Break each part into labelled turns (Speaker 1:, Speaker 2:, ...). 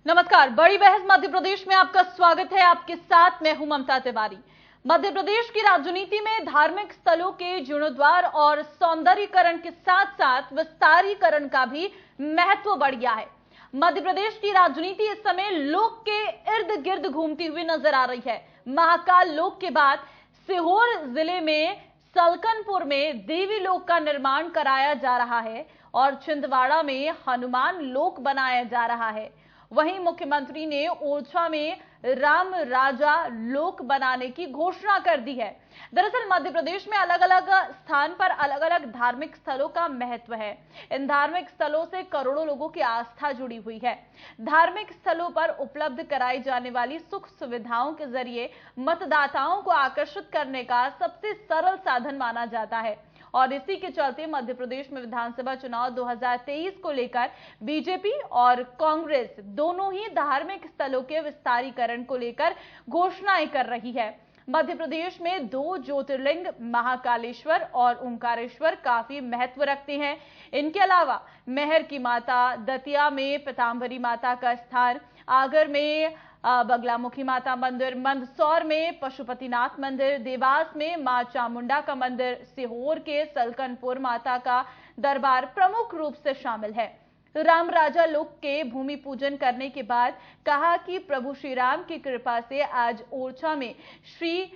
Speaker 1: नमस्कार। बड़ी बहस मध्य प्रदेश में आपका स्वागत है। आपके साथ मैं हूं ममता तिवारी। मध्य प्रदेश की राजनीति में धार्मिक स्थलों के जीर्णोद्धार और सौंदर्यीकरण के साथ साथ विस्तारीकरण का भी महत्व बढ़ गया है। मध्य प्रदेश की राजनीति इस समय लोक के इर्द गिर्द घूमती हुई नजर आ रही है। महाकाल लोक के बाद सीहोर जिले में सलकनपुर में देवी लोक का निर्माण कराया जा रहा है और छिंदवाड़ा में हनुमान लोक बनाया जा रहा है। वहीं मुख्यमंत्री ने ओरछा में राम राजा लोक बनाने की घोषणा कर दी है। दरअसल मध्य प्रदेश में अलग अलग स्थान पर अलग अलग धार्मिक स्थलों का महत्व है। इन धार्मिक स्थलों से करोड़ों लोगों की आस्था जुड़ी हुई है। धार्मिक स्थलों पर उपलब्ध कराई जाने वाली सुख सुविधाओं के जरिए मतदाताओं को आकर्षित करने का सबसे सरल साधन माना जाता है और इसी के चलते मध्य प्रदेश में विधानसभा चुनाव 2023 को लेकर बीजेपी और कांग्रेस दोनों ही धार्मिक स्थलों के विस्तारीकरण को लेकर घोषणाएं कर रही है। मध्य प्रदेश में 2 ज्योतिर्लिंग महाकालेश्वर और ओंकारेश्वर काफी महत्व रखते हैं। इनके अलावा मेहर की माता, दतिया में पीतांबरी माता का स्थान, आगर में बगलामुखी माता मंदिर, मंदसौर में पशुपतिनाथ मंदिर, देवास में मां चामुंडा का मंदिर, सीहोर के सलकनपुर माता का दरबार प्रमुख रूप से शामिल है। राम राजा लोक के भूमि पूजन करने के बाद कहा कि प्रभु श्री राम की कृपा से आज ओरछा में श्री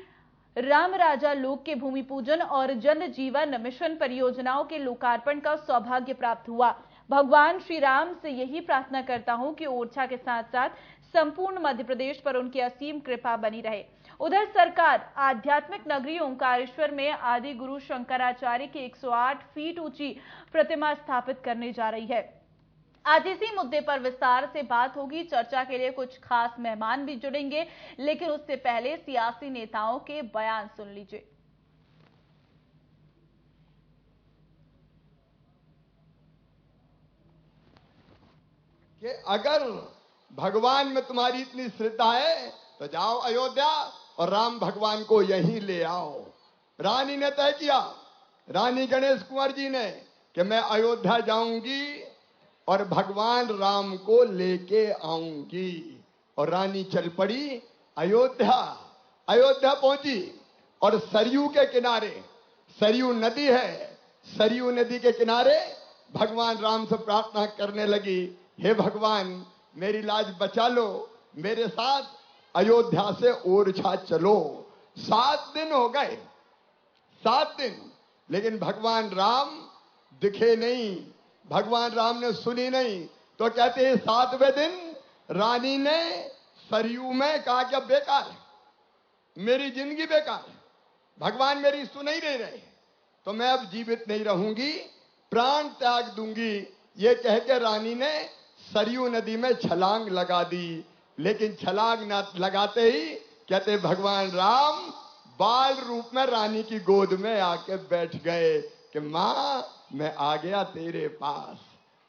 Speaker 1: राम राजा लोक के भूमि पूजन और जन जीवन मिशन परियोजनाओं के लोकार्पण का सौभाग्य प्राप्त हुआ। भगवान श्री राम से यही प्रार्थना करता हूं कि ओरछा के साथ साथ संपूर्ण मध्य प्रदेश पर उनकी असीम कृपा बनी रहे। उधर सरकार आध्यात्मिक नगरी ओंकारेश्वर में आदि गुरु शंकराचार्य की 108 फीट ऊंची प्रतिमा स्थापित करने जा रही है। आज इसी मुद्दे पर विस्तार से बात होगी। चर्चा के लिए कुछ खास मेहमान भी जुड़ेंगे, लेकिन उससे पहले सियासी नेताओं के बयान सुन लीजिए।
Speaker 2: कि अगर भगवान में तुम्हारी इतनी श्रद्धा है तो जाओ अयोध्या और राम भगवान को यहीं ले आओ। रानी ने तय किया, रानी गणेश कुंवर जी ने, कि मैं अयोध्या जाऊंगी और भगवान राम को लेके आऊंगी। और रानी चल पड़ी अयोध्या। अयोध्या पहुंची और सरयू के किनारे, सरयू नदी है, सरयू नदी के किनारे भगवान राम से प्रार्थना करने लगी, हे भगवान मेरी लाज बचा लो, मेरे साथ अयोध्या से ओरछा चलो। 7 दिन हो गए, 7 दिन, लेकिन भगवान राम दिखे नहीं, भगवान राम ने सुनी नहीं। तो कहते हैं 7वें दिन रानी ने सरयू में कहा कि अब बेकार है, मेरी जिंदगी बेकार है, भगवान मेरी सुन ही नहीं रहे, तो मैं अब जीवित नहीं रहूंगी, प्राण त्याग दूंगी। ये कह के रानी ने सरयू नदी में छलांग लगा दी। लेकिन छलांग न लगाते ही कहते भगवान राम बाल रूप में रानी की गोद में आके बैठ गए कि मां मैं आ गया तेरे पास।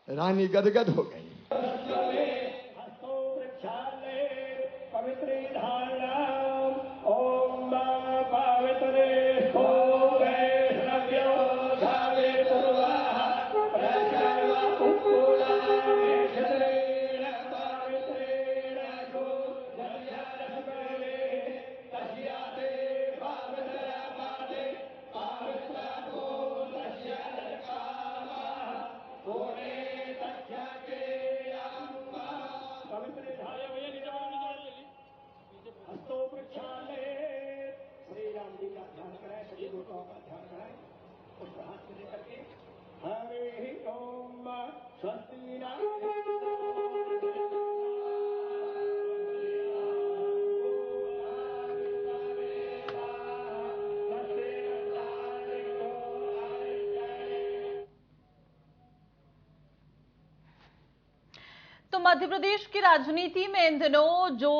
Speaker 2: रानी गदगद हो गई।
Speaker 1: तो मध्य प्रदेश की राजनीति में इन दिनों जो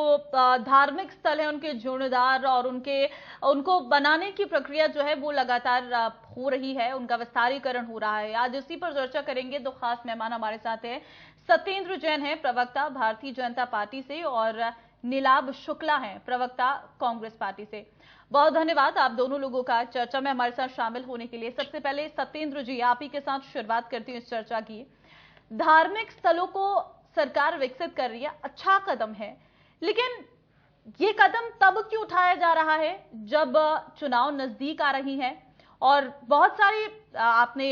Speaker 1: धार्मिक स्थल है उनके जीर्णोद्धार और उनको बनाने की प्रक्रिया जो है वो लगातार हो रही है, उनका विस्तारीकरण हो रहा है। आज इसी पर चर्चा करेंगे। 2 खास मेहमान हमारे साथ हैं। सत्येंद्र जैन है प्रवक्ता भारतीय जनता पार्टी से और नीलाभ शुक्ला हैं प्रवक्ता कांग्रेस पार्टी से। बहुत धन्यवाद आप दोनों लोगों का चर्चा में हमारे साथ शामिल होने के लिए। सबसे पहले सत्येंद्र जी, आप ही के साथ शुरुआत करती हूँ इस चर्चा की। धार्मिक स्थलों को सरकार विकसित कर रही है, अच्छा कदम है, लेकिन ये कदम तब क्यों उठाया जा रहा है जब चुनाव नजदीक आ रही हैं और बहुत सारी आपने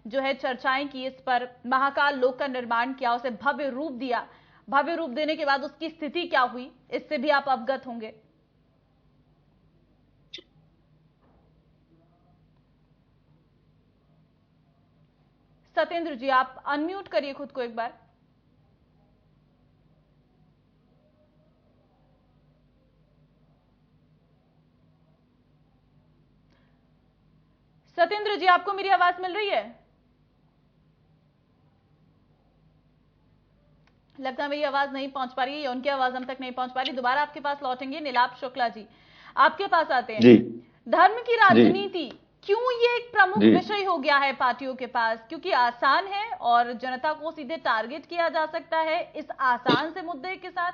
Speaker 1: जो है चर्चाएं की इस पर। महाकाल लोक का निर्माण किया, उसे भव्य रूप दिया, भव्य रूप देने के बाद उसकी स्थिति क्या हुई, इससे भी आप अवगत होंगे। सत्येंद्र जी, आप अनम्यूट करिए खुद को एक बार। सत्येंद्र जी, आपको मेरी आवाज मिल रही है? लगता है मेरी आवाज नहीं पहुंच पा रही है या उनकी आवाज हम तक नहीं पहुंच पा रही। दोबारा आपके पास लौटेंगे। नीलाभ शुक्ला जी, आपके पास आते हैं।
Speaker 3: जी।
Speaker 1: धर्म की राजनीति क्यों ये एक प्रमुख विषय हो गया है पार्टियों के पास? क्योंकि आसान है और जनता को सीधे टारगेट किया जा सकता है इस आसान से मुद्दे के साथ।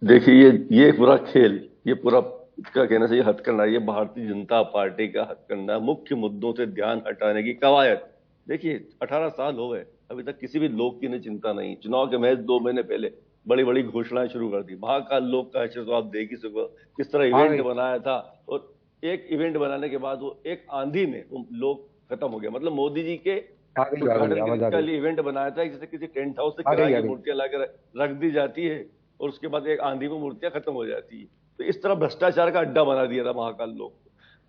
Speaker 3: देखिए, ये पूरा खेल, ये पूरा इसका कहने से ये हथकंडा, ये भारतीय जनता पार्टी का हथकंडा, मुख्य मुद्दों से ध्यान हटाने की कवायद। देखिए, 18 साल हो गए, अभी तक किसी भी लोक की चिंता नहीं। चुनाव के महज 2 महीने पहले बड़ी बड़ी घोषणाएं शुरू कर दी। महाकाल लोक का तो आप देख ही सको, किस तरह इवेंट बनाया था, और एक इवेंट बनाने के बाद वो एक आंधी में वो लोक खत्म हो गया। मतलब मोदी जी के उद्घाटन के लिए इवेंट बनाया था, जैसे किसी टेंट हाउस से किराए की मूर्तियां लाकर रख दी जाती है और उसके बाद एक आंधी में मूर्तियां खत्म हो जाती है। तो इस तरह भ्रष्टाचार का अड्डा बना दिया था महाकाल लोक।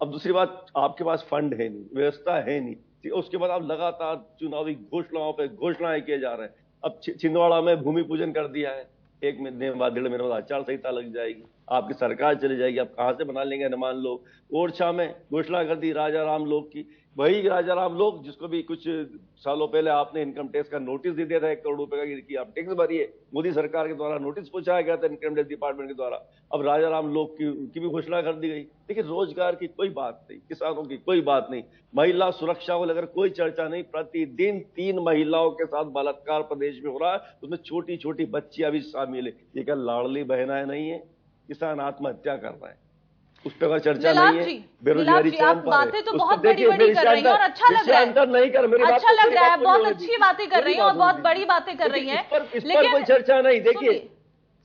Speaker 3: अब दूसरी बात, आपके पास फंड है नहीं, व्यवस्था है नहीं, उसके बाद आप लगातार चुनावी घोषणाओं पे घोषणाएं किए जा रहे हैं। अब छिंदवाड़ा में भूमि पूजन कर दिया है, 1 महीने बाद 1.5 महीने बाद आचार संहिता लग जाएगी, आपकी सरकार चली जाएगी, आप कहां से बना लेंगे अनुमान लोग। ओरछा में घोषणा कर दी राजा राम लोक की, वही राजा राम लोक जिसको भी कुछ सालों पहले आपने इनकम टैक्स का नोटिस दे दिया था 1 करोड़ रुपए का कि आप टैक्स भरिए, मोदी सरकार के द्वारा नोटिस पहुंचाया गया था इनकम टैक्स डिपार्टमेंट के द्वारा। अब राजा राम लोक की भी घोषणा कर दी गई। देखिए, रोजगार की कोई बात नहीं, किसानों की कोई बात नहीं, महिला सुरक्षा को लेकर कोई चर्चा नहीं। प्रतिदिन 3 महिलाओं के साथ बलात्कार प्रदेश में हो रहा है, उसमें छोटी छोटी बच्चियां भी शामिल है। ये क्या लाडली बहनाएं नहीं है? किसान आत्महत्या कर रहे हैं, उस पर चर्चा नहीं है। बेरोजगारी चरम पर है।
Speaker 1: बातें तो बहुत बड़ी-बड़ी कर रही हैं और अच्छा लग रहा है,
Speaker 3: नहीं कर, मेरी
Speaker 1: अच्छा लग रहा है, बहुत अच्छी बातें कर रही हैं और बहुत बड़ी बातें कर रही हैं,
Speaker 3: लेकिन कोई चर्चा नहीं। देखिए,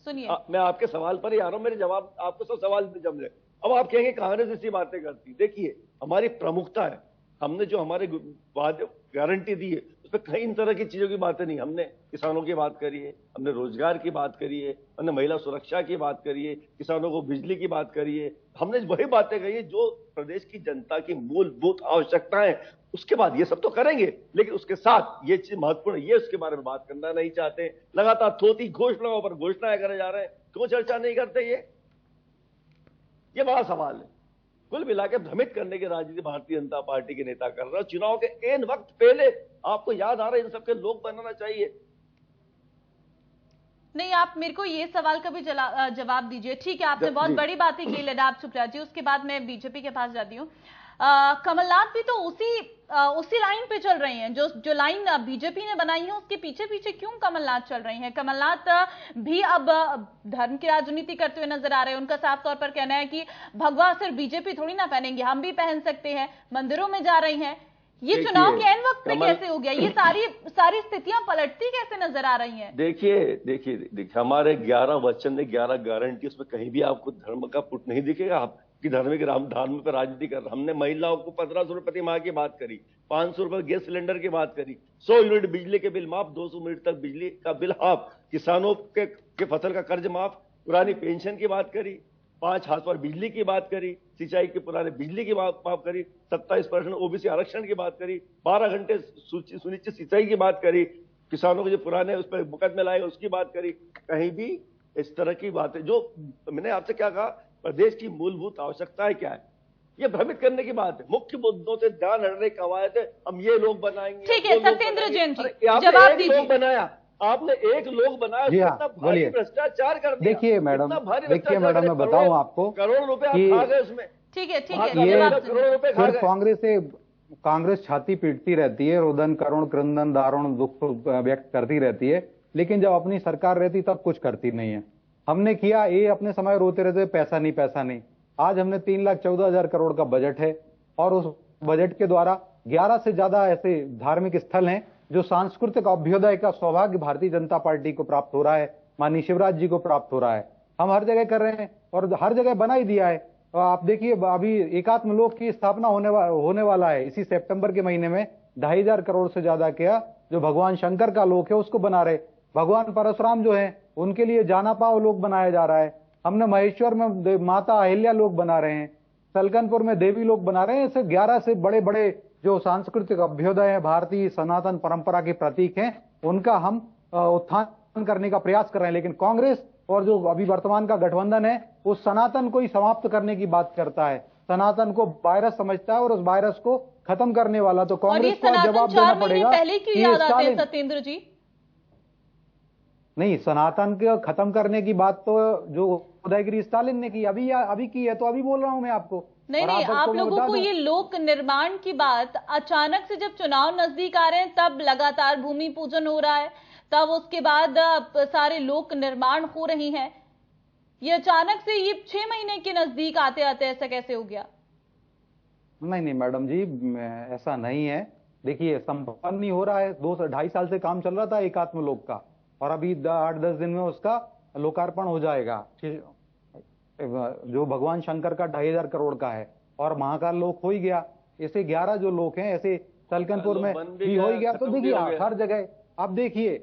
Speaker 1: सुनिए,
Speaker 3: मैं आपके सवाल पर ही आ रहा हूं, मेरे जवाब आपको सब सवाल में जम जाए। अब आप कहेंगे कांग्रेस इसी बातें करती। देखिए, हमारी प्रमुखता है, हमने जो हमारे गारंटी दी है उसमें कई इन तरह की चीजों की बातें नहीं। हमने किसानों की बात करी है, हमने रोजगार की बात करी है, हमने महिला सुरक्षा की बात करी है, किसानों को बिजली की बात करी है। हमने वही बातें कही है जो प्रदेश की जनता की मूलभूत आवश्यकताएं। उसके बाद ये सब तो करेंगे, लेकिन उसके साथ ये चीज महत्वपूर्ण, ये उसके बारे में बात करना नहीं चाहते। लगातार थोती घोषणाओं पर घोषणाएं करे जा रहे हैं, क्यों चर्चा नहीं करते? ये बड़ा सवाल है। कुल मिलाकर भ्रमित करने की राजनीति भारतीय जनता पार्टी के नेता कर रहे हैं। चुनाव के एन वक्त पहले आपको याद आ रहा है इन सबके लोग बनाना चाहिए।
Speaker 1: नहीं, आप मेरे को ये सवाल का भी जवाब दीजिए। ठीक है, आपने बहुत बड़ी बातें की नीलाभ शुक्ला जी, उसके बाद मैं बीजेपी के पास जाती हूँ। कमलनाथ भी तो उसी लाइन पे चल रही हैं, जो लाइन बीजेपी ने बनाई है उसके पीछे पीछे क्यों कमलनाथ चल रही हैं? कमलनाथ भी अब धर्म की राजनीति करते हुए नजर आ रहे हैं। उनका साफ तौर पर कहना है कि भगवा सिर्फ बीजेपी थोड़ी ना पहनेंगे, हम भी पहन सकते हैं, मंदिरों में जा रही हैं। ये चुनाव के एन वक्त पे कैसे हो गया? ये सारी स्थितियां पलटती कैसे नजर आ रही हैं?
Speaker 3: देखिए, हमारे 11 वचन ने 11 गारंटी, उसमें कहीं भी आपको धर्म का पुट नहीं दिखेगा। आपकी धार्मिक पर राजनीति कर रहा। हमने महिलाओं को 1500 रुपए प्रति माह की बात करी, 500 रुपए गैस सिलेंडर की बात करी, 100 यूनिट बिजली के बिल माफ, 200 यूनिट तक बिजली का बिल माफ, किसानों के फसल का कर्ज माफ, पुरानी पेंशन की बात करी, 5 हाथ पर बिजली की बात करी, सिंचाई के पुराने बिजली की माफ करी, 27% ओबीसी आरक्षण की बात करी, 12 घंटे सुनिश्चित सिंचाई की बात करी, किसानों को जो पुराने उस पर मुकदमे लाए उसकी बात करी। कहीं भी इस तरह की बातें, जो मैंने आपसे क्या कहा, प्रदेश की मूलभूत आवश्यकताएं क्या है, ये भ्रमित करने की बात है। मुख्य मुद्दों से ध्यान हटने की कवायद है, हम ये लोग बनाएंगे।
Speaker 1: ठीक है सत्येंद्र जैन जी,
Speaker 3: जवाब दीजिए। बनाया आपने, एक लोग बनाया,
Speaker 4: जी हाँ, बोलिए।
Speaker 3: भ्रष्टाचार कर दिया।
Speaker 4: देखिए मैडम, मैं बताऊं आपको,
Speaker 3: करोड़ रुपए आप खा गए उसमें।
Speaker 1: ठीक है,
Speaker 4: करोड़ रुपए खा गए। कांग्रेस छाती पीटती रहती है, रोदन करुण क्रंदन दारुण दुख व्यक्त करती रहती है, लेकिन जब अपनी सरकार रहती तब कुछ करती नहीं है। हमने किया, ये अपने समय रोते रहते पैसा नहीं पैसा नहीं। आज हमने 3,14,000 करोड़ का बजट है और उस बजट के द्वारा 11 से ज्यादा ऐसे धार्मिक स्थल हैं जो सांस्कृतिक अभ्युदय का सौभाग्य भारतीय जनता पार्टी को प्राप्त हो रहा है, माननीय शिवराज जी को प्राप्त हो रहा है, हम हर जगह कर रहे हैं और हर जगह बना ही दिया है। और आप देखिए अभी एकात्म लोक की स्थापना होने वाला है इसी सितंबर के महीने में। 2,500 करोड़ से ज्यादा क्या जो भगवान शंकर का लोक है उसको बना रहे। भगवान परशुराम जो है उनके लिए जाना पाव लोक बनाया जा रहा है। हमने महेश्वर में माता अहिल्या लोक बना रहे हैं, सलकनपुर में देवी लोक बना रहे हैं। ऐसे 11 से बड़े बड़े जो सांस्कृतिक अभ्युदय है, भारतीय सनातन परंपरा के प्रतीक हैं, उनका हम उत्थान करने का प्रयास कर रहे हैं। लेकिन कांग्रेस और जो अभी वर्तमान का गठबंधन है उस सनातन को ही समाप्त करने की बात करता है, सनातन को वायरस समझता है और उस वायरस को खत्म करने वाला तो कांग्रेस को जवाब देना पड़ेगा।
Speaker 1: पहले क्यों याद आते हैं सत्येंद्र जी?
Speaker 4: नहीं, सनातन को खत्म करने की बात तो जो उदयगिरी स्टालिन ने की अभी की है, तो अभी बोल रहा हूं मैं आपको।
Speaker 1: नहीं, आप लोगों को ये लोक निर्माण की बात अचानक से जब चुनाव नजदीक आ रहे हैं तब लगातार भूमि पूजन हो रहा है, तब उसके बाद सारे लोक निर्माण हो रही हैं। ये अचानक से ये 6 महीने के नजदीक आते आते ऐसा कैसे हो गया?
Speaker 4: नहीं मैडम जी, ऐसा नहीं है। देखिए संपन्न नहीं हो रहा है, 2-2.5 साल से काम चल रहा था एकात्म लोक का और अभी 8-10 दिन में उसका लोकार्पण हो जाएगा। जो भगवान शंकर का 2,500 करोड़ का है और महाकाल लोक हो ही गया। ऐसे 11 जो लोक हैं, ऐसे सलकनपुर में भी हो ही गया। तो देखिए हर जगह अब देखिए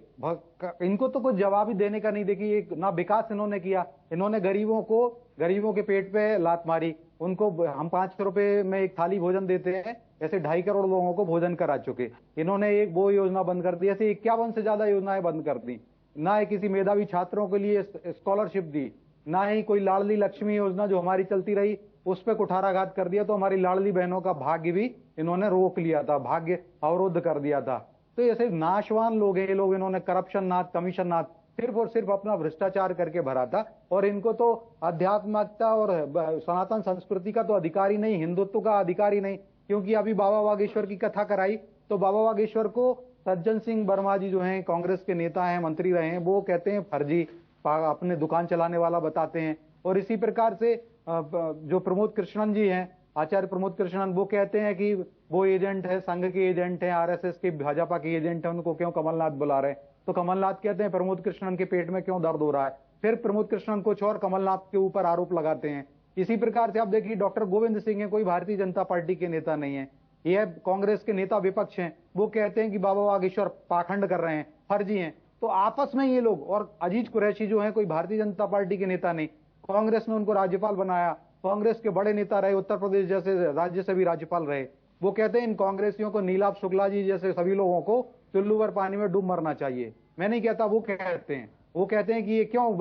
Speaker 4: इनको तो कुछ जवाब ही देने का नहीं। देखिए ना विकास इन्होंने किया, इन्होंने गरीबों के पेट पे लात मारी। उनको हम 5 रुपए में एक थाली भोजन देते हैं, ऐसे 2.5 करोड़ लोगों को भोजन करा चुके। इन्होंने एक वो योजना बंद कर दी, ऐसे 51 से ज्यादा योजनाएं बंद कर दी। ना ही किसी मेधावी छात्रों के लिए स्कॉलरशिप दी, ना ही कोई लाडली लक्ष्मी योजना जो हमारी चलती रही उस पर कुठाराघात कर दिया। तो हमारी लाडली बहनों का भाग्य भी इन्होंने रोक लिया था, भाग्य अवरुद्ध कर दिया था। तो ऐसे नाशवान लोग हैं ये लोग, इन्होंने करप्शन नाथ, कमीशन नाथ सिर्फ और सिर्फ अपना भ्रष्टाचार करके भरा था। और इनको तो आध्यात्मिकता और सनातन संस्कृति का तो अधिकार ही नहीं, हिंदुत्व का अधिकार ही नहीं। क्योंकि अभी बाबा बागेश्वर की कथा कराई तो बाबा बागेश्वर को सज्जन सिंह वर्मा जी जो हैं, कांग्रेस के नेता हैं, मंत्री रहे हैं, वो कहते हैं फर्जी, अपने दुकान चलाने वाला बताते हैं। और इसी प्रकार से जो प्रमोद कृष्णन जी हैं, आचार्य प्रमोद कृष्णन, वो कहते हैं कि वो एजेंट है, संघ के एजेंट है, आरएसएस के, भाजपा के एजेंट है, उनको क्यों कमलनाथ बुला रहे हैं। तो कमलनाथ कहते हैं प्रमोद कृष्णन के पेट में क्यों दर्द हो रहा है, फिर प्रमोद कृष्णन कुछ और कमलनाथ के ऊपर आरोप लगाते हैं। इसी प्रकार से आप देखिए डॉक्टर गोविंद सिंह है, कोई भारतीय जनता पार्टी के नेता नहीं है, ये कांग्रेस के नेता विपक्ष हैं। वो कहते हैं कि बाबा बागेश्वर पाखंड कर रहे हैं, फर्जी हैं। तो आपस में ये लोग, और अजीज कुरैशी जो है कोई भारतीय जनता पार्टी के नेता नहीं, कांग्रेस ने उनको राज्यपाल बनाया, कांग्रेस के बड़े नेता रहे, उत्तर प्रदेश जैसे राज्य से भी राज्यपाल रहे। वो कहते हैं इन कांग्रेसियों को, नीलाभ शुक्ला जी जैसे सभी लोगों को चुल्लू भर पानी में डूब मरना चाहिए। मैं नहीं कहता, वो कहते हैं कि ये क्यों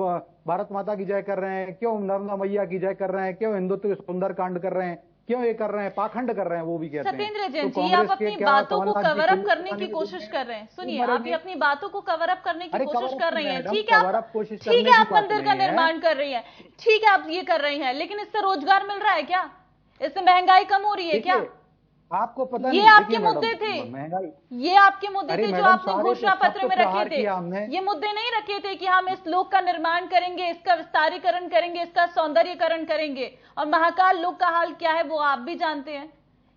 Speaker 4: भारत माता की जय कर रहे हैं, क्यों नर्मदा मैया की जय कर रहे हैं, क्यों हिंदुत्व के सुंदर कांड कर रहे हैं, क्यों ये कर रहे हैं, पाखंड कर रहे हैं, वो भी कहते हैं।
Speaker 1: सत्येंद्र जैन जी, आप अपनी बातों को कवर अप करने की कोशिश कर रहे हैं। सुनिए, आप अपनी बातों को कवर अप करने की कोशिश कर रही हैं। ठीक है, आप मंदिर का निर्माण कर रही हैं, ठीक है, आप ये कर रही हैं, लेकिन इससे रोजगार मिल रहा है क्या? इससे महंगाई कम हो रही है क्या?
Speaker 4: आपको पता
Speaker 1: ये आपके मुद्दे थे, ये आपके मुद्दे थे जो आपने घोषणा पत्र में रखे थे। ये मुद्दे नहीं रखे थे कि हम इस लोक का निर्माण करेंगे, इसका विस्तारीकरण करेंगे, इसका सौंदर्यीकरण करेंगे। और महाकाल लोक का हाल क्या है वो आप भी जानते हैं।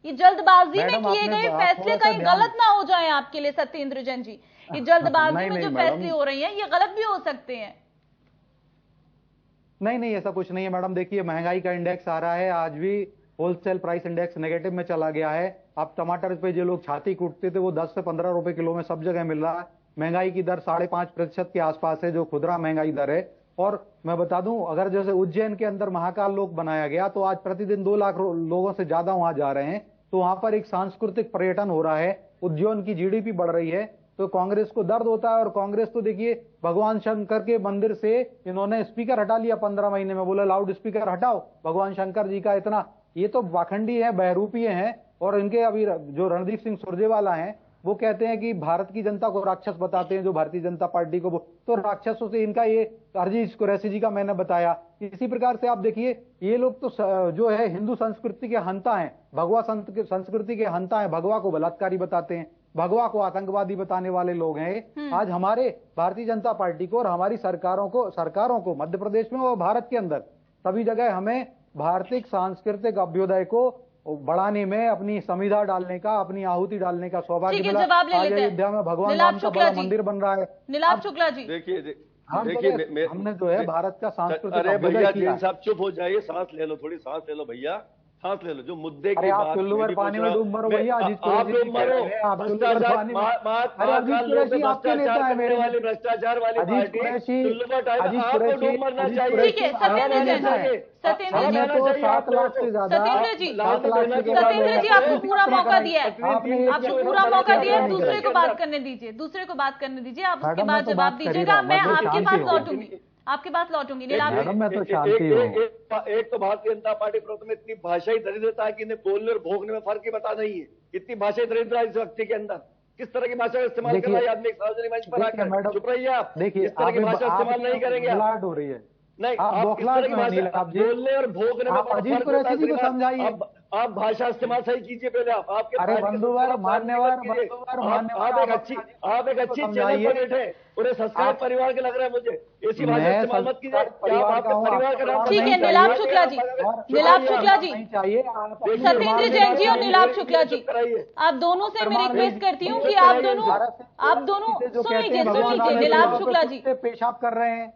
Speaker 1: ये जल्दबाजी में किए गए फैसले कहीं गलत ना हो जाए आपके लिए सत्येंद्र जैन जी। ये जल्दबाजी में जो फैसले हो रही हैं ये गलत भी हो सकते हैं।
Speaker 4: नहीं, ऐसा कुछ नहीं है मैडम। देखिए महंगाई का इंडेक्स आ रहा है, आज भी होलसेल प्राइस इंडेक्स नेगेटिव में चला गया है। अब टमाटर पे जो लोग छाती कूटते थे वो 10 से 15 रुपए किलो में सब जगह मिल रहा है। महंगाई की दर 5.5% के आसपास है, जो खुदरा महंगाई दर है। और मैं बता दूं, अगर जैसे उज्जैन के अंदर महाकाल लोक बनाया गया तो आज प्रतिदिन 2 लाख लोगों से ज्यादा वहां जा रहे हैं। तो वहां पर एक सांस्कृतिक पर्यटन हो रहा है, उज्जैन की जीडीपी बढ़ रही है। तो कांग्रेस को दर्द होता है। और कांग्रेस तो देखिए भगवान शंकर के मंदिर से इन्होंने स्पीकर हटा लिया 15 महीने में, बोला लाउड स्पीकर हटाओ भगवान शंकर जी का। इतना ये तो पाखंडी है, बहरूपीय हैं। और इनके अभी जो रणदीप सिंह सुरजेवाला हैं वो कहते हैं कि भारत की जनता को राक्षस बताते हैं, जो भारतीय जनता पार्टी को। तो राक्षसों से इनका ये अजीज कुरैशी जी का मैंने बताया। इसी प्रकार से आप देखिए ये लोग तो जो है हिंदू संस्कृति के हंता हैं, भगवा संस्कृति के हंता हैं, भगवा को बलात्कारी बताते हैं, भगवा को आतंकवादी बताने वाले लोग हैं। आज हमारे भारतीय जनता पार्टी को और हमारी सरकारों को मध्य प्रदेश में और भारत के अंदर सभी जगह हमें भारतीय सांस्कृतिक अभ्युदय को बढ़ाने में अपनी संविदा डालने का, अपनी आहुति डालने का सौभाग्य
Speaker 1: ठीक है,
Speaker 4: मिला।
Speaker 1: जवाब ले
Speaker 4: आज
Speaker 1: लेते हैं।
Speaker 4: अयोध्या में भगवान
Speaker 1: नीलाभ
Speaker 4: राम का
Speaker 1: शुक्ला
Speaker 4: बड़ा
Speaker 1: जी।
Speaker 4: मंदिर बन रहा है।
Speaker 1: नीलाभ शुक्ला जी,
Speaker 3: देखिए
Speaker 4: देखिए हमने जो है भारत का सांस्कृतिक
Speaker 3: अरे
Speaker 4: अभ्युदय
Speaker 3: भैया
Speaker 4: किया।
Speaker 3: जैन साहब चुप हो जाइए, सांस ले लो, थोड़ी सांस ले लो भैया, सांस ले लो। जो मुद्दे
Speaker 4: अरे
Speaker 3: की
Speaker 4: आप
Speaker 3: बात
Speaker 4: चुल्लू
Speaker 3: मैं
Speaker 4: भर
Speaker 3: भी
Speaker 4: पानी
Speaker 3: पूछ
Speaker 4: में
Speaker 3: रहा हूं,
Speaker 4: डूब मरो
Speaker 3: मैं-
Speaker 4: भैया। अजीत
Speaker 3: आप
Speaker 4: कुरेशी
Speaker 3: डूब
Speaker 4: जी कह
Speaker 3: मरो।
Speaker 4: रहे हैं, आप चुल्लू भर
Speaker 3: भ्रष्टाचार
Speaker 4: पानी में। अरे
Speaker 3: महाकाल
Speaker 4: अजीत
Speaker 3: लोग
Speaker 4: कुरैशी आपके नेता है
Speaker 3: करने
Speaker 4: मेरे।
Speaker 3: वाली, भ्रष्टाचार वाली
Speaker 4: अजीत
Speaker 3: पार्टी
Speaker 4: कुरैशी,
Speaker 3: चुल्लू भर टाइम
Speaker 4: अजीत
Speaker 3: आपको
Speaker 4: कुरैशी,
Speaker 3: डूब मरना
Speaker 4: अजीत
Speaker 3: चाहिए।
Speaker 4: कुरैशी
Speaker 1: ठीक है, सत्येंद्र जैन जी, सत्येंद्र
Speaker 4: हमने
Speaker 1: जी,
Speaker 4: तो 7 लाख से ज्यादा,
Speaker 1: सत्येंद्र जी,
Speaker 4: 7 लाख से
Speaker 1: सत्येंद्र जी, आपको पूरा मौका दिया है,
Speaker 4: आपने
Speaker 1: आपको पूरा मौका दिया है। दूसरे को बात करने दीजिए, दूसरे को बात करने दीजिए, आप उसके
Speaker 4: मैडम,
Speaker 1: बाद
Speaker 4: मैं तो
Speaker 1: जवाब
Speaker 4: बात कर ही
Speaker 1: दीजिएगा।
Speaker 4: रहा हूं,
Speaker 1: मैं
Speaker 4: मैं तो
Speaker 1: आपके
Speaker 4: शांति
Speaker 1: पास
Speaker 4: हूं।
Speaker 1: लौटूंगी, आपके पास लौटूंगी। नीलाभ
Speaker 4: मैडम, मैं तो शांति हूँ।
Speaker 3: एक तो भारतीय जनता पार्टी प्रवक्ता में इतनी भाषाई दरिद्रता है कि इन्हें बोलने और भोगने में फर्क ही पता नहीं है। इतनी भाषाई दरिद्रता इस व्यक्ति के अंदर, किस तरह की भाषा का इस्तेमाल कर रहा है आदमी सार्वजनिक मंच पर आकर।
Speaker 4: मैडम,
Speaker 3: चुप रहिए आप,
Speaker 4: देखिए
Speaker 3: इस तरह की भाषा इस्तेमाल नहीं करेंगे आप।
Speaker 4: बुलाहट हो रही है।
Speaker 3: नहीं,
Speaker 4: आप
Speaker 3: आप इस
Speaker 4: बौखलाहट
Speaker 3: तरह की
Speaker 4: में नहीं,
Speaker 3: भाषा
Speaker 4: आप जी।
Speaker 3: बोलने और भोगने में
Speaker 4: आप
Speaker 3: बड़ा
Speaker 4: अजीत
Speaker 3: फर्क होता
Speaker 4: कुरैशी
Speaker 3: है।
Speaker 4: जी को समझाइए।
Speaker 3: आप भाषा इस्तेमाल सही कीजिए पहले। आपके
Speaker 4: अरे
Speaker 3: पार्टी के
Speaker 4: बंधुवर,
Speaker 3: साथ
Speaker 4: मान्यवर,
Speaker 3: बात कीजिए।
Speaker 4: बंधुवर,
Speaker 3: आप
Speaker 4: मान्यवर,
Speaker 3: एक अच्छी चैनल
Speaker 4: समझाइए।
Speaker 3: पर बैठे, पूरे संस्कार परिवार के लग रहा है मुझे। ऐसी भाषा इस्तेमाल मत कीजिए। क्या आप आपके परिवार का नाम
Speaker 1: ठीक है, नीलाभ शुक्ला जी, नीलाभ शुक्ला जी,
Speaker 4: चाहिए
Speaker 1: सत्येंद्र जैन जी और नीलाभ शुक्ला जी, आप दोनों से मैं रिक्वेस्ट करती हूँ कि आप दोनों सुन लीजिए नीलाभ शुक्ला जी।
Speaker 4: पेशाब कर रहे हैं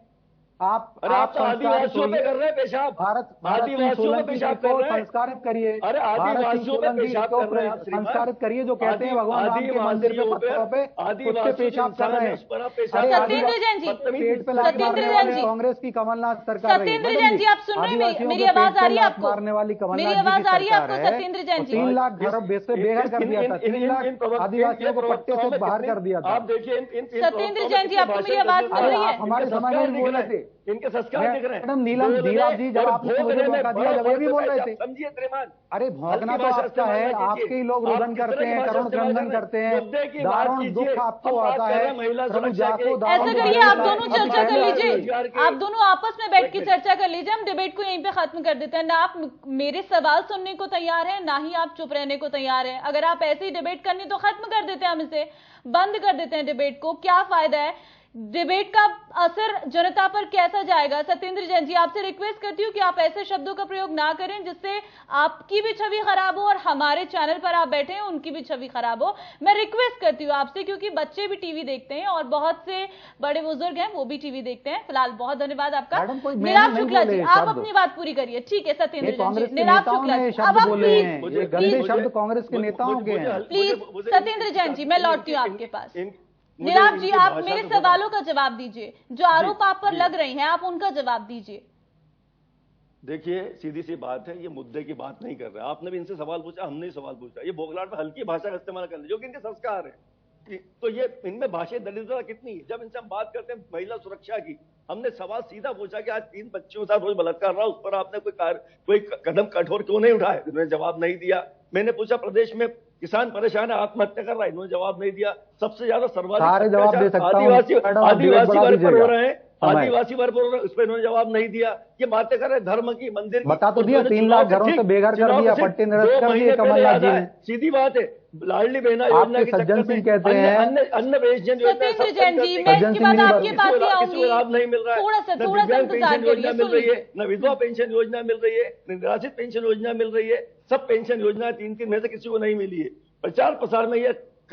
Speaker 4: आप।
Speaker 3: अरे आप तो आदिवासियों पे कर रहे हैं पेशाब।
Speaker 4: भारत
Speaker 3: आदिवासियों पे पेशाब कर रहे हैं।
Speaker 4: संस्कारित करिए।
Speaker 3: अरे आदिवासियों पे पेशाब कर रहे हैं आप,
Speaker 4: संस्कारित करिए। जो कहते हैं भगवान राम के मंदिर पे पत्थरों पे उसपे पेशाब कर रहे हैं।
Speaker 1: सत्येंद्र जैन जी,
Speaker 4: पेट पे
Speaker 1: सत्येंद्र जैन जी,
Speaker 4: कांग्रेस की कमलनाथ सरकार रही है।
Speaker 1: सत्येंद्र जैन जी, आप सुन रहे हैं? मेरी आवाज आ रही है आपको?
Speaker 4: मारने वाली कमलनाथ
Speaker 1: मेरी आवाज आ रही है आपको सत्येंद्र जैन जी?
Speaker 4: 3 लाख घरों से बेघर कर दिया था। 3 लाख आदिवासियों को पट्टे से बाहर कर दिया था।
Speaker 3: आप देखिए
Speaker 1: सत्येंद्र जैन जी, आपको मेरी आवाज सुन रही है?
Speaker 4: हमारे समाज में बोल रहे थे।
Speaker 3: इनके संस्कार दिख रहे हैं।
Speaker 4: मैडम नीलम धीराज जी, जब आपने मुझे मौका दिया जब ये भी बोल रहे थे।
Speaker 3: समझिए श्रीमान,
Speaker 4: अरे भौंकना तो आपका है, आपके ही लोग रुदन करते हैं, करुण क्रंदन करते हैं, दारुण दुख आपको आता है। प्रभु जाको
Speaker 1: ऐसा करिए, आप दोनों चर्चा कर लीजिए, आप दोनों आपस में बैठ के चर्चा कर लीजिए। हम डिबेट को यहीं पे खत्म कर देते हैं। ना आप मेरे सवाल सुनने को तैयार है, ना ही आप चुप रहने को तैयार है। अगर आप ऐसे ही डिबेट करनी तो खत्म कर देते हैं, हम इसे बंद कर देते हैं डिबेट को। क्या फायदा है? डिबेट का असर जनता पर कैसा जाएगा? सत्येंद्र जैन जी, आपसे रिक्वेस्ट करती हूँ कि आप ऐसे शब्दों का प्रयोग ना करें जिससे आपकी भी छवि खराब हो और हमारे चैनल पर आप बैठे हैं उनकी भी छवि खराब हो। मैं रिक्वेस्ट करती हूँ आपसे, क्योंकि बच्चे भी टीवी देखते हैं और बहुत से बड़े बुजुर्ग हैं वो भी टीवी देखते हैं। फिलहाल बहुत धन्यवाद आपका। नीलाभ शुक्ला जी, आप अपनी बात पूरी करिए। ठीक है सत्येंद्र जैन जी, नीलाभ शुक्ला जी, अब आप
Speaker 4: गंदे शब्द कांग्रेस के नेताओं के हैं।
Speaker 1: प्लीज सत्येंद्र जैन जी, मैं लौटती हूँ आपके पास। नीलाभ जी, आप मेरे सवालों का जवाब दीजिए। जो आरोप आप पर लग रहे हैं आप उनका जवाब दीजिए।
Speaker 3: देखिए सीधी सी बात है, ये मुद्दे की बात नहीं कर रहे। आपने भी इनसे सवाल पूछा, हमने ही सवाल पूछा। ये बोखलाहट में हल्की भाषा का इस्तेमाल कर ले जो कि इनके संस्कार है। तो ये इनमें भाषाई दरिद्रता कितनी है। जब इनसे हम बात करते हैं महिला सुरक्षा की, हमने सवाल सीधा पूछा कि आज 3 बच्चियों के साथ रोज बलात्कार रहा, उस पर आपने कोई कदम कठोर क्यों नहीं उठाए? इन्होंने जवाब नहीं दिया। मैंने पूछा प्रदेश में किसान परेशान है, आत्महत्या कर रहा है, इन्होंने जवाब नहीं दिया। सबसे ज्यादा
Speaker 4: सारे जवाब दे सकता हूं।
Speaker 3: आदिवासी वर्ग पर हो रहे हैं, आदिवासी वर्ग पर उस पर इन्होंने जवाब नहीं दिया। ये बातें कर रहे हैं धर्म की, मंदिर की।
Speaker 4: बता तो दिया, 3 लाख घरों से बेघर कर दिया, पट्टे निरस्त कर दिए कमलनाथ जी ने।
Speaker 3: सीधी बात है। लाडली बहना योजना की
Speaker 4: सज्जन सिंह कहते हैं,
Speaker 3: अन्न पेंशन योजना,
Speaker 1: सत्येंद्र जैन जी, मैं इसके बाद आपके पास ही आऊंगी।
Speaker 3: लाभ नहीं मिल रहा है,
Speaker 1: थोड़ा सा इंतजार करिए,
Speaker 3: मिल रही है, न विधवा पेंशन योजना मिल रही है, न निराश्रित पेंशन योजना मिल रही है। सब पेंशन योजना 3 में से किसी को नहीं मिली है। प्रचार प्रसार में ये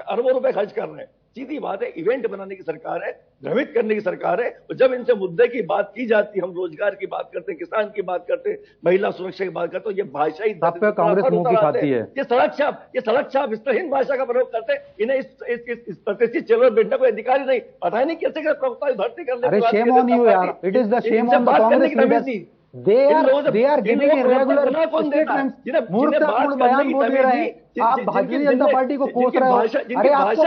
Speaker 3: अरबों रुपए खर्च कर रहे हैं। सीधी बात है, इवेंट बनाने की सरकार है, भ्रमित करने की सरकार है। और जब इनसे मुद्दे की बात की जाती है, हम रोजगार की बात करते हैं, किसान की बात करते हैं, महिला सुरक्षा की बात करते हैं, तो ये भाषाई
Speaker 4: कांग्रेस मुंह की खाती है।
Speaker 3: ये सड़क छाप विस्तरहीन भाषा का प्रयोग करते हैं। इन्हें इस प्रतिष्ठित चैनल पर बैठने कोई अधिकारी नहीं, पता नहीं कैसे प्रवक्ता भर्ती करने।
Speaker 4: अरे शेम ऑन यू यार, it is the shame on the Congress leaders. They are giving in regular statements, मूर्खतापूर्ण बयान बोल रहे हैं। आप भारतीय जनता पार्टी को कोस रहे हो। अरे आपको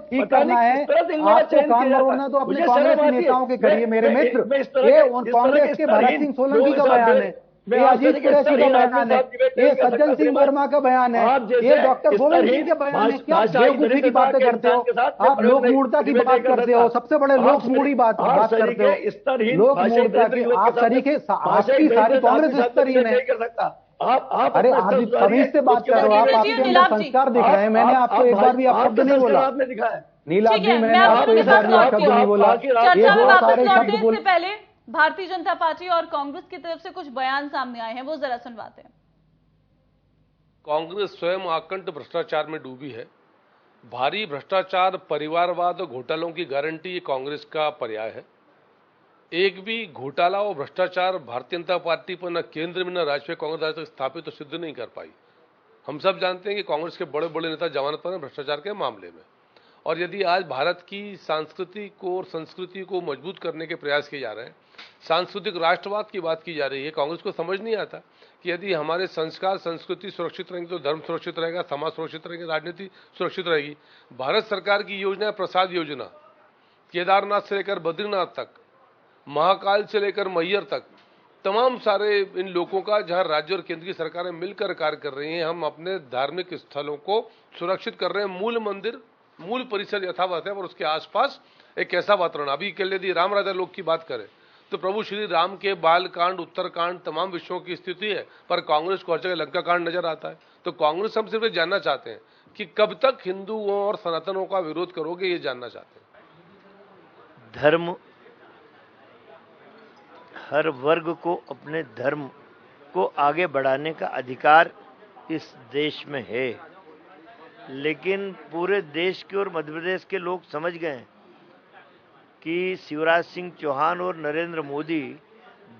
Speaker 4: ठीक करना है, आपको काम करवाना तो अपने कांग्रेस के नेताओं के करिए मेरे मित्र। ये कांग्रेस के भरत सिंह सोलंकी का बयान है, ये अजीत कुरैशी का बयान है, ये सज्जन सिंह वर्मा का बयान है, ये डॉक्टर गोविंद सिंह के बयान है। क्या बेवकूफी की बातें करते हो आप? लोक मूर्ता की बात करते हो, सबसे बड़े लोक मूड़ी बात करते हो। लोक मूर्ता की आप तरीके, आपकी सारी कांग्रेस स्तरीय है। अरे आप तमीज से बात कर रहे हो, आप आपके अंदर संस्कार दिख रहे हैं। मैंने आपको एक बार भी आप शब्द नहीं बोला नीलाभ जी, मैंने आपको एक बार भी आप शब्द नहीं बोला। ये बहुत सारे शब्द बोल।
Speaker 1: पहले भारतीय जनता पार्टी और कांग्रेस की तरफ से कुछ बयान सामने आए हैं, वो जरा सुनवाते हैं।
Speaker 5: कांग्रेस स्वयं आकंठ भ्रष्टाचार में डूबी है। भारी भ्रष्टाचार, परिवारवाद और घोटालों की गारंटी ये कांग्रेस का पर्याय है। एक भी घोटाला और भ्रष्टाचार भारतीय जनता पार्टी पर न केंद्र में न राज्य में कांग्रेस आज तक स्थापित तो सिद्ध नहीं कर पाई। हम सब जानते हैं कि कांग्रेस के बड़े बड़े नेता जमानत पर हैं भ्रष्टाचार के मामले में। और यदि आज भारत की सांस्कृति को और संस्कृति को मजबूत करने के प्रयास किए जा रहे हैं, सांस्कृतिक राष्ट्रवाद की बात की जा रही है, कांग्रेस को समझ नहीं आता कि यदि हमारे संस्कार संस्कृति सुरक्षित रहेंगे तो धर्म सुरक्षित रहेगा, समाज सुरक्षित रहेंगे, राजनीति सुरक्षित रहेगी। भारत सरकार की योजना, प्रसाद योजना, केदारनाथ से लेकर बद्रीनाथ तक, महाकाल से लेकर मैहर तक, तमाम सारे इन लोगों का जहां राज्य और केंद्र की सरकारें मिलकर कार्य कर रही हैं, हम अपने धार्मिक स्थलों को सुरक्षित कर रहे हैं। मूल मंदिर, मूल परिसर यथावत है और उसके आसपास एक ऐसा वातावरण। अभी के लिए यदि राम राजा लोग की बात करें तो प्रभु श्री राम के बालकांड, उत्तरकांड, तमाम विषयों की स्थिति है, पर कांग्रेस को हर जगह लंका कांड नजर आता है। तो कांग्रेस हम सिर्फ ये जानना चाहते हैं कि कब तक हिंदुओं और सनातनों का विरोध करोगे, ये जानना चाहते हैं।
Speaker 6: धर्म, हर वर्ग को अपने धर्म को आगे बढ़ाने का अधिकार इस देश में है, लेकिन पूरे देश के और मध्य प्रदेश के लोग समझ गए हैं कि शिवराज सिंह चौहान और नरेंद्र मोदी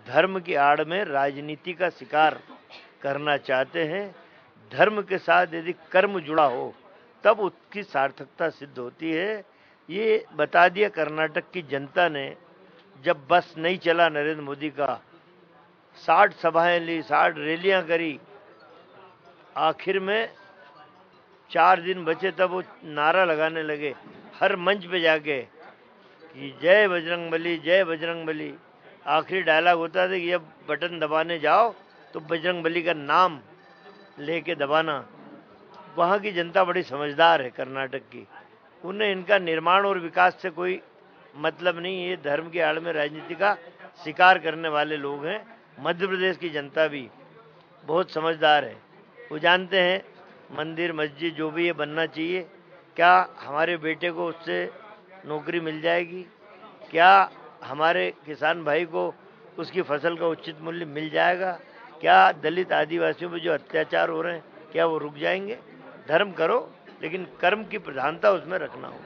Speaker 6: धर्म की आड़ में राजनीति का शिकार करना चाहते हैं। धर्म के साथ यदि कर्म जुड़ा हो तब उसकी सार्थकता सिद्ध होती है। ये बता दिया कर्नाटक की जनता ने, जब बस नहीं चला नरेंद्र मोदी का, 60 सभाएं ली, 60 रैलियां करी, आखिर में 4 दिन बचे तब वो नारा लगाने लगे हर मंच पे जाके कि जय बजरंगबली, जय बजरंगबली। आखिरी डायलॉग होता था कि जब बटन दबाने जाओ तो बजरंगबली का नाम लेके दबाना। वहाँ की जनता बड़ी समझदार है कर्नाटक की, उन्हें इनका निर्माण और विकास से कोई मतलब नहीं। ये धर्म के आड़ में राजनीति का शिकार करने वाले लोग हैं। मध्य प्रदेश की जनता भी बहुत समझदार है, वो जानते हैं मंदिर मस्जिद जो भी ये बनना चाहिए, क्या हमारे बेटे को उससे नौकरी मिल जाएगी, क्या हमारे किसान भाई को उसकी फसल का उचित मूल्य मिल जाएगा, क्या दलित आदिवासियों पर जो अत्याचार हो रहे हैं क्या वो रुक जाएंगे। धर्म करो लेकिन कर्म की प्रधानता उसमें रखना हो।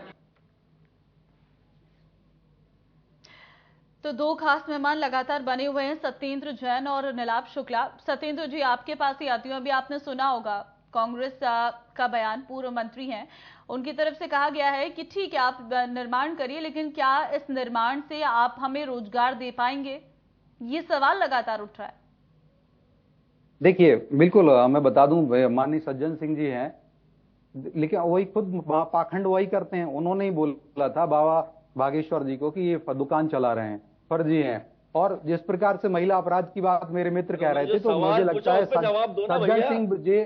Speaker 1: तो दो खास मेहमान लगातार बने हुए हैं, सत्येंद्र जैन और नीलाभ शुक्ला। सत्येंद्र जी, आपके पास ही आती हूँ। अभी आपने सुना होगा कांग्रेस का बयान, पूर्व मंत्री हैं, उनकी तरफ से कहा गया है कि ठीक है आप निर्माण करिए, लेकिन क्या इस निर्माण से आप हमें रोजगार दे पाएंगे? ये सवाल लगातार उठ रहा है।
Speaker 4: देखिए, बिल्कुल मैं बता दूं, माननीय सज्जन सिंह जी हैं, लेकिन वही खुद पाखंड वही करते हैं। उन्होंने ही बोला था बाबा बागेश्वर जी को कि ये दुकान चला रहे हैं, फर्जी हैं। और जिस प्रकार से महिला अपराध की बात मेरे मित्र कह रहे थे, तो मुझे लगता है सज्जन सिंह जी,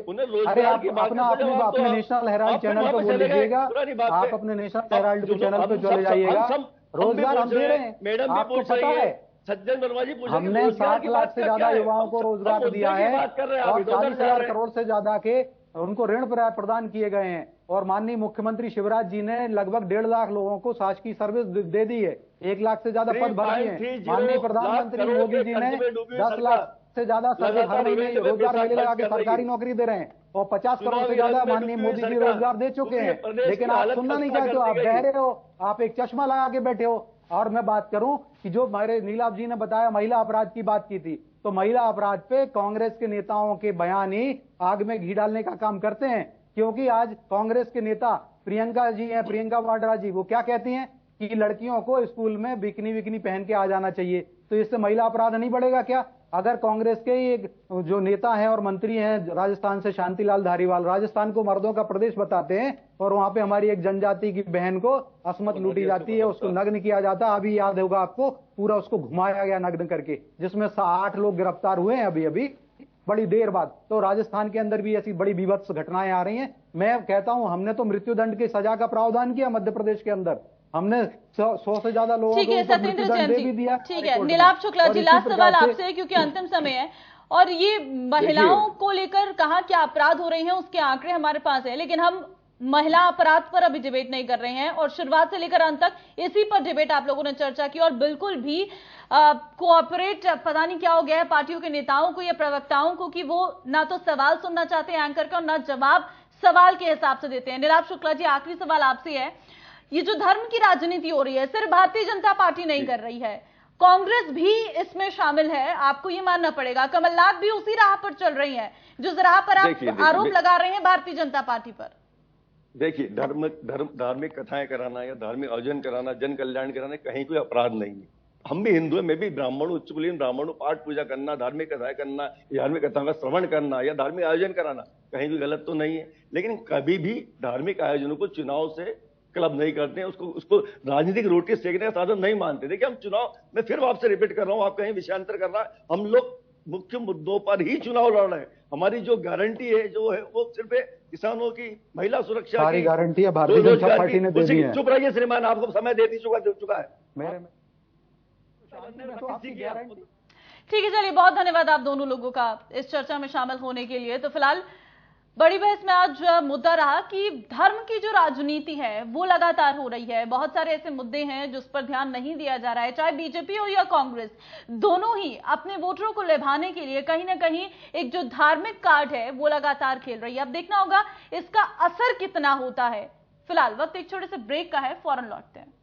Speaker 4: अरे आप अपने नेशनल हेराल्ड चैनल पे बोल लीजिएगा, आप अपने नेशनल हेराल्ड के चैनल पे चले जाइएगा। रोजगार हम दे रहे हैं, आपको पता है हमने 60 लाख से ज्यादा युवाओं को रोजगार दिया है और 40,000 करोड़ से ज्यादा के उनको ऋण प्रदान किए गए हैं। और माननीय मुख्यमंत्री शिवराज जी ने लगभग 1.5 लाख लोगों को शासकीय सर्विस दे दी है, 1 लाख से ज्यादा पद भरे हैं। माननीय प्रधानमंत्री मोदी जी ने 10 लाख से ज्यादा हर महीने रोजगार मेले लगा के सरकारी नौकरी दे रहे हैं और 50 करोड़ से ज्यादा माननीय मोदी जी रोजगार दे चुके हैं। लेकिन आप सुनना नहीं चाहते हो, आप बहरे हो, आप एक चश्मा लगा के बैठे हो। और मैं बात करूं कि जो हमारे नीलाभ जी ने बताया, महिला अपराध की बात की थी, तो महिला अपराध पे कांग्रेस के नेताओं के बयान ही आग में घी डालने का काम करते हैं। क्योंकि आज कांग्रेस के नेता प्रियंका जी हैं, प्रियंका वाड्रा जी, वो क्या कहती हैं कि लड़कियों को स्कूल में बिकनी पहन के आ जाना चाहिए। तो इससे महिला अपराध नहीं बढ़ेगा क्या? अगर कांग्रेस के एक जो नेता हैं और मंत्री हैं राजस्थान से, शांतिलाल धारीवाल, राजस्थान को मर्दों का प्रदेश बताते हैं और वहां पे हमारी एक जनजाति की बहन को असमत लूटी जाती है, उसको नग्न किया जाता है। अभी याद होगा आपको, पूरा उसको घुमाया गया नग्न करके, जिसमें 8 लोग गिरफ्तार हुए हैं अभी बड़ी देर बाद। तो राजस्थान के अंदर भी ऐसी बड़ी बीभत्स घटनाएं आ रही हैं। मैं कहता हूं हमने तो मृत्युदंड की सजा का प्रावधान किया मध्य प्रदेश के अंदर, हमने 100 से ज्यादा लोगों को मृत्युदंड दे भी दिया।
Speaker 1: ठीक है, नीलाभ शुक्ला जी, लास्ट सवाल आपसे, क्योंकि अंतिम समय है। और ये महिलाओं को लेकर कहा क्या अपराध हो रहे हैं उसके आंकड़े हमारे पास है, लेकिन हम महिला अपराध पर अभी डिबेट नहीं कर रहे हैं और शुरुआत से लेकर अंत तक इसी पर डिबेट आप लोगों ने चर्चा की और बिल्कुल भी कोऑपरेट पता नहीं क्या हो गया है पार्टियों के नेताओं को या प्रवक्ताओं को कि वो ना तो सवाल सुनना चाहते हैं एंकर का और ना जवाब सवाल के हिसाब से देते हैं। नीलाभ शुक्ला जी, आखिरी सवाल आपसे है, ये जो धर्म की राजनीति हो रही है सिर्फ भारतीय जनता पार्टी नहीं कर रही है, कांग्रेस भी इसमें शामिल है, आपको ये मानना पड़ेगा। कमलनाथ भी उसी राह पर चल रही है जिस राह पर आप आरोप लगा रहे हैं भारतीय जनता पार्टी पर।
Speaker 3: देखिए, धार्मिक कथाएं कराना या धार्मिक आयोजन कराना, जन कल्याण कराना कहीं कोई अपराध नहीं है। हम भी हिंदू हैं, मैं भी ब्राह्मण हूँ, उच्चकुलीन ब्राह्मण हूँ। पाठ पूजा करना, धार्मिक कथाएं करना, धार्मिक कथाओं का श्रवण करना या धार्मिक आयोजन कराना कहीं कोई गलत तो नहीं है। लेकिन कभी भी धार्मिक आयोजनों को चुनाव से क्लब नहीं करते हैं, उसको राजनीतिक रोटी सेकने का साधन नहीं मानते। देखिए, हम चुनाव, मैं फिर आपसे रिपीट कर रहा हूँ, आप कहीं विषयांतर कर रहा है, हम लोग मुख्य मुद्दों पर ही चुनाव लड़ रहे हैं। हमारी जो गारंटी है जो है वो सिर्फ किसानों की, महिला सुरक्षा
Speaker 4: सारी
Speaker 3: की
Speaker 4: गारंटी भारतीय जनता पार्टी ने दे दी है।
Speaker 3: चुप रहिए श्रीमान, आपको समय दे चुका है।
Speaker 1: ठीक है, चलिए, बहुत धन्यवाद आप दोनों लोगों का इस चर्चा में शामिल होने के लिए। तो फिलहाल बड़ी बहस में आज मुद्दा रहा कि धर्म की जो राजनीति है वो लगातार हो रही है। बहुत सारे ऐसे मुद्दे हैं जिस पर ध्यान नहीं दिया जा रहा है, चाहे बीजेपी हो या कांग्रेस, दोनों ही अपने वोटरों को लुभाने के लिए कहीं ना कहीं एक जो धार्मिक कार्ड है वो लगातार खेल रही है। अब देखना होगा इसका असर कितना होता है। फिलहाल वक्त एक छोटे से ब्रेक का है, फौरन लौटते हैं।